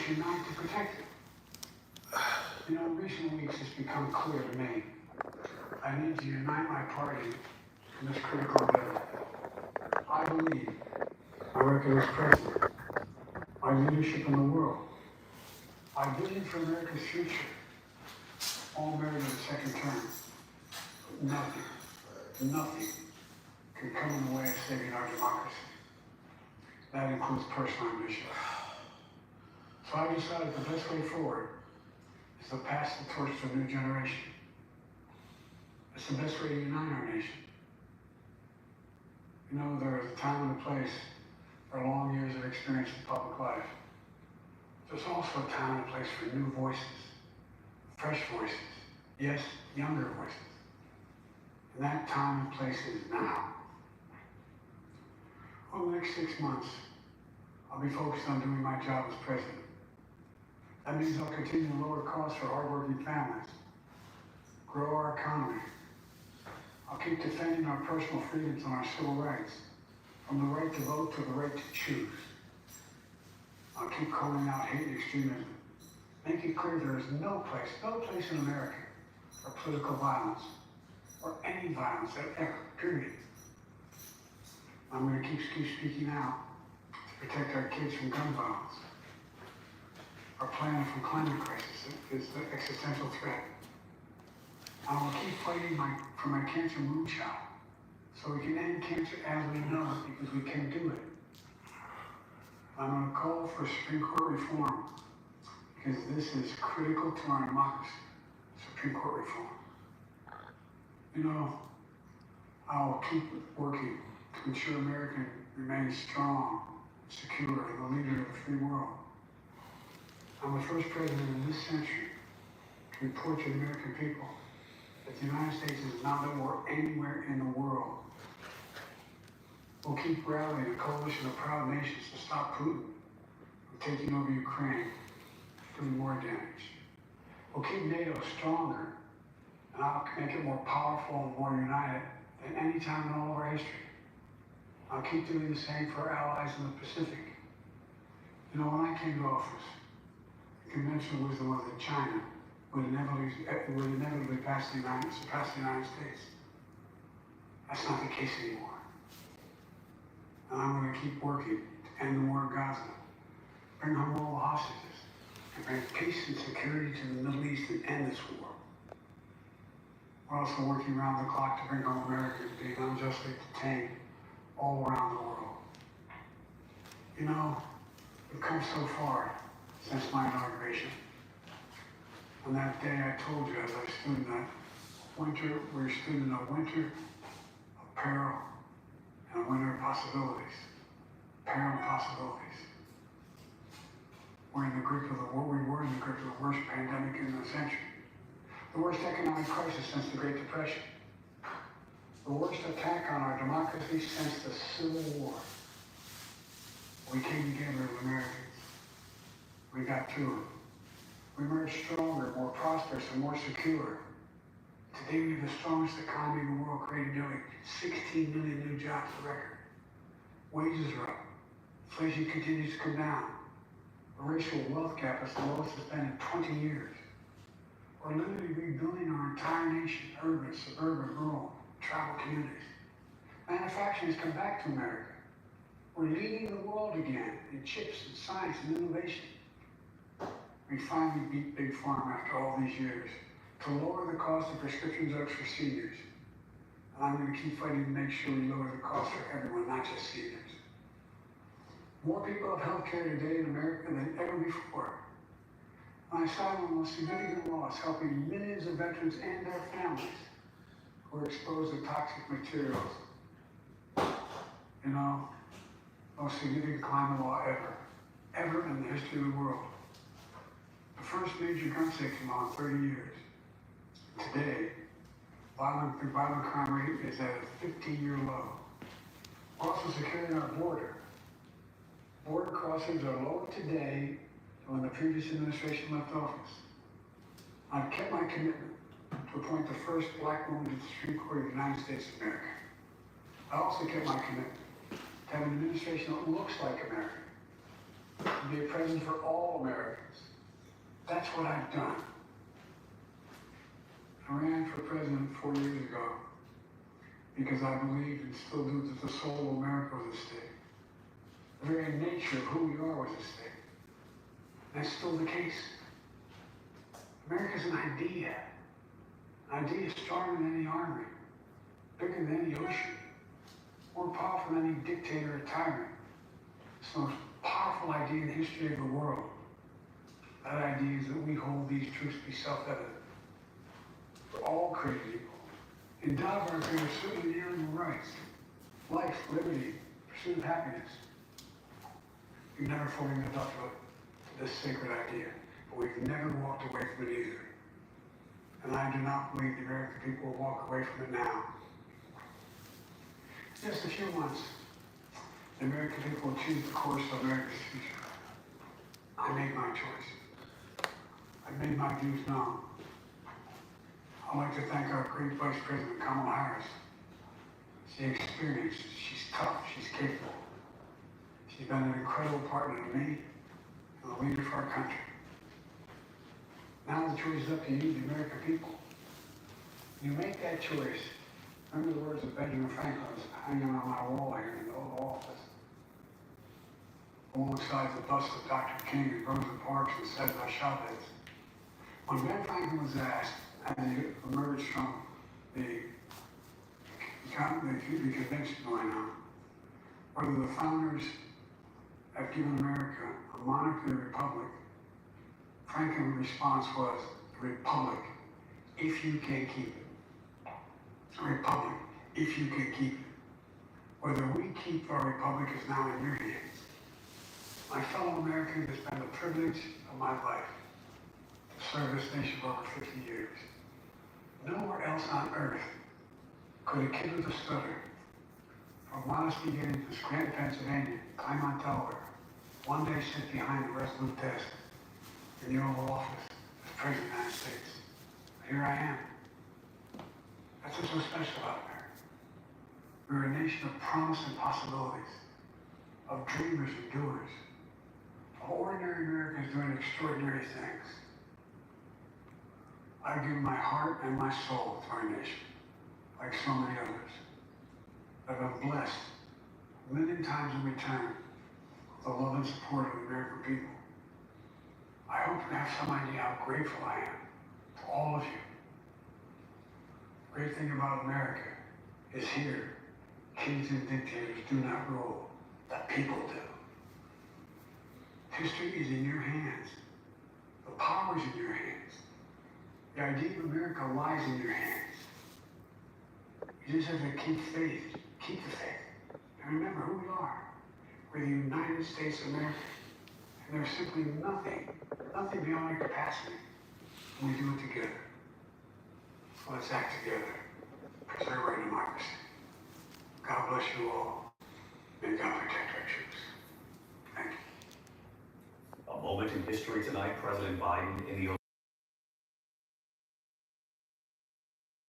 unite to protect it. You know, in recent weeks it's become clear to me I need to unite my party in this critical endeavor. I believe my record as president, my leadership in the world, my vision for America's future, all merit a second term. But nothing can come in the way of saving our democracy. That includes personal ambition. So I decided the best way forward is to pass the torch to a new generation. It's the best way to unite our nation. You know, there is a time and a place for long years of experience in public life. There's also a time and a place for new voices, fresh voices, yes, younger voices. And that time and place is now. Over the next 6 months, I'll be focused on doing my job as president. That means I'll continue to lower costs for hardworking families, grow our economy. I'll keep defending our personal freedoms and our civil rights, from the right to vote to the right to choose. I'll keep calling out hate and extremism. Make it clear there is no place in America for political violence, or any violence ever, period. I'm going to keep speaking out to protect our kids from gun violence. Our planet from climate crisis is the existential threat. I will keep fighting for my cancer moonshot, so we can end cancer as we know it, because we can do it. I'm going to call for Supreme Court reform, because this is critical to our democracy, Supreme Court reform. You know, I'll keep working to ensure America remains strong, secure, and the leader of the free world. I'm the first president in this century to report to the American people that the United States is not at war anywhere in the world. We'll keep rallying a coalition of proud nations to stop Putin from taking over Ukraine, doing more damage. We'll keep NATO stronger, and I'll make it more powerful and more united than any time in all of our history. I'll keep doing the same for our allies in the Pacific. You know, when I came to office, the conventional wisdom was that China would inevitably surpass the United States. That's not the case anymore. And I'm going to keep working to end the war in Gaza, bring home all the hostages, and bring peace and security to the Middle East and end this war. We're also working around the clock to bring home Americans being unjustly detained all around the world. You know, we've come so far since my inauguration. On that day, I told you as I stood in that winter, we stood in a winter of peril and a winter of possibilities. Peril and possibilities. We're in the grip of the worst pandemic in the century. The worst economic crisis since the Great Depression. The worst attack on our democracy since the Civil War. We came together as Americans. We got through it. We emerged stronger, more prosperous, and more secure. Today we have the strongest economy in the world, creating nearly 16 million new jobs a record. Wages are up. Inflation continues to come down. The racial wealth gap is the lowest it's been in 20 years. We're literally rebuilding our entire nation, urban, suburban, rural, tribal communities. Manufacturing has come back to America. We're leading the world again in chips and science and innovation. We finally beat Big Pharma after all these years to lower the cost of prescription drugs for seniors. And I'm going to keep fighting to make sure we lower the cost for everyone, not just seniors. More people have health care today in America than ever before. And I signed one of the most significant laws helping millions of veterans and their families who are exposed to toxic materials. You know, most significant climate law ever in the history of the world. The first major gun safety law in 30 years. Today, the violent crime rate is at a 15-year low. We're also securing our border. Border crossings are lower today than when the previous administration left office. I've kept my commitment to appoint the first black woman to the Supreme Court of the United States of America. I also kept my commitment to have an administration that looks like America. to be a president for all Americans. That's what I've done. I ran for president 4 years ago because I believed and still do that the soul of America was at stake. The very nature of who we are was at stake. That's still the case. America's an idea. An idea stronger than any army, bigger than any ocean, more powerful than any dictator or tyrant. It's the most powerful idea in the history of the world. That idea is that we hold these truths to be self-evident. We're all created equal. Endowed by our Creator, certainly the animal rights, life, liberty, pursuit of happiness. We've never fully lived up to this sacred idea, but we've never walked away from it either. And I do not believe the American people will walk away from it now. In just a few months, the American people will choose the course of America's future. I made my choice. I made my views known. I'd like to thank our great Vice President Kamala Harris. She's experienced, she's tough, she's capable. She's been an incredible partner to me and a leader for our country. Now the choice is up to you, the American people. You make that choice. Remember the words of Benjamin Franklin hanging on my wall here in the Oval Office. Alongside the bust of Dr. King and Rosa Parks and Cesar Chavez. When Ben Franklin was asked, as he emerged from the convention going on, whether the founders have given America a monarchy or a republic, Franklin's response was, a republic, if you can keep it. A republic, if you can keep it. Whether we keep our republic is now in your hands. My fellow Americans, it's been the privilege of my life to serve this nation for over 50 years. Nowhere else on earth could a kid with a stutter, from modest beginnings in Scranton, Pennsylvania, Claremont, Delaware, one day sit behind a resolute desk in the Oval Office as President of the United States. Here I am. That's what's so special about America. We're a nation of promise and possibilities, of dreamers and doers, of ordinary Americans doing extraordinary things. I've given my heart and my soul to our nation, like so many others. I've been blessed a million times in return with the love and support of the American people. I hope you have some idea how grateful I am to all of you. The great thing about America is here, kings and dictators do not rule, the people do. History is in your hands. The power is in your hands. The idea of America lies in your hands. You just have to keep faith, keep the faith, and remember who we are. We're the United States of America, and there's simply nothing beyond our capacity when we do it together. So let's act together, preserve our democracy. God bless you all. May God protect our troops. Thank you. A moment in history tonight, President Biden in the